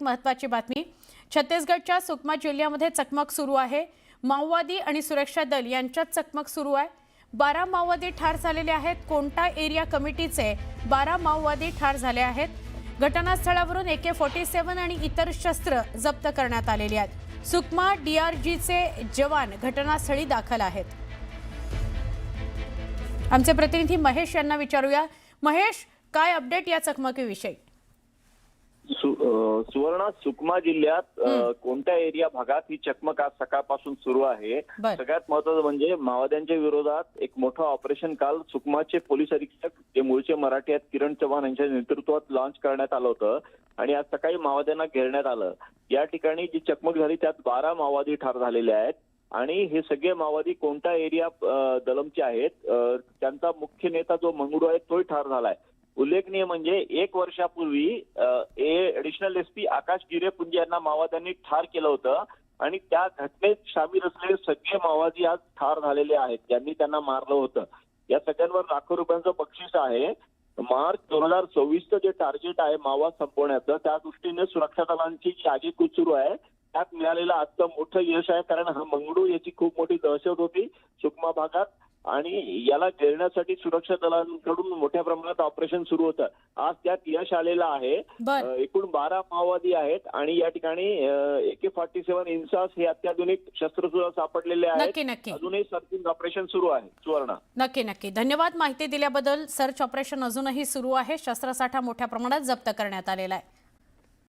महत्त्वाची बातमी। छत्तीसगडच्या सुकमा जिल्ह्यामध्ये चकमक सुरू आहे। माओवादी आणि सुरक्षा दल यांच्यात चकमक सुरू आहे। 12 माओवादी ठार झालेले आहेत। कोणता एरिया कमिटीचे 12 माओवादी ठार झाले आहेत। घटनास्थळावरून AK-47 आणि इतर शस्त्र जप्त करण्यात आलेली आहेत। सुकमा DRGचे जवान घटनास्थळी दाखल आहेत। आमचे प्रतिनिधी महेश यांना विचारूया। महेश, काय अपडेट या चकमकीविषयी? सुवर्ण, सुकमा जिल्ह्यात कोणत्या एरिया भागात ही चकमक आज सकाळपासून सुरू आहे। सगळ्यात महत्त्वाचं म्हणजे माओवाद्यांच्या विरोधात एक मोठं ऑपरेशन काल सुकमाचे पोलीस अधीक्षक जे मूळचे मराठी आहेत किरण चव्हाण यांच्या नेतृत्वात लॉन्च करण्यात आलं होतं आणि आज सकाळी माओवाद्यांना घेरण्यात आलं। या ठिकाणी जी चकमक झाली त्यात 12 माओवादी ठार झालेले आहेत आणि हे सगळे माओवादी कोणता एरिया दलमचे आहेत। त्यांचा मुख्य नेता जो मंगडू आहे तोही ठार झालाय। उल्लेखनीय म्हणजे 1 वर्षापूर्वी ऍडिशनल SP आकाश गिरेपुंजे यांना माओवाद्यांनी ठार केलं होतं आणि त्या घटनेत सामील असलेले सगळे माओवादी आज ठार झालेले आहेत ज्यांनी त्यांना मारलं होतं। या सगळ्यांवर लाखो रुपयांचं बक्षीस आहे। मार्च 2024चं जे टार्गेट आहे माओवाद संपवण्याचं, त्या दृष्टीने सुरक्षा दलांची जी आगेकूच सुरू आहे त्यात मिळालेलं आजचं मोठं यश आहे। कारण हा मंगडू याची खूप मोठी दहशत होती सुकमा भागात आणि याला घेरण्यासाठी सुरक्षा दलांकडून मोठ्या प्रमाणात ऑपरेशन सुरू होतं। आज त्यात यश आलेलं आहे। एकूण 12 माओवादी आहेत आणि या ठिकाणी AK-47 इन्सास हे अत्याधुनिक शस्त्र सुद्धा सापडलेले आहेत। अजूनही सर्चिंग ऑपरेशन सुरू आहे। सुवर्ण, नक्की धन्यवाद माहिती दिल्याबद्दल। सर्च ऑपरेशन अजूनही सुरू आहे। शस्त्रसाठा मोठ्या प्रमाणात जप्त करण्यात आलेला आहे।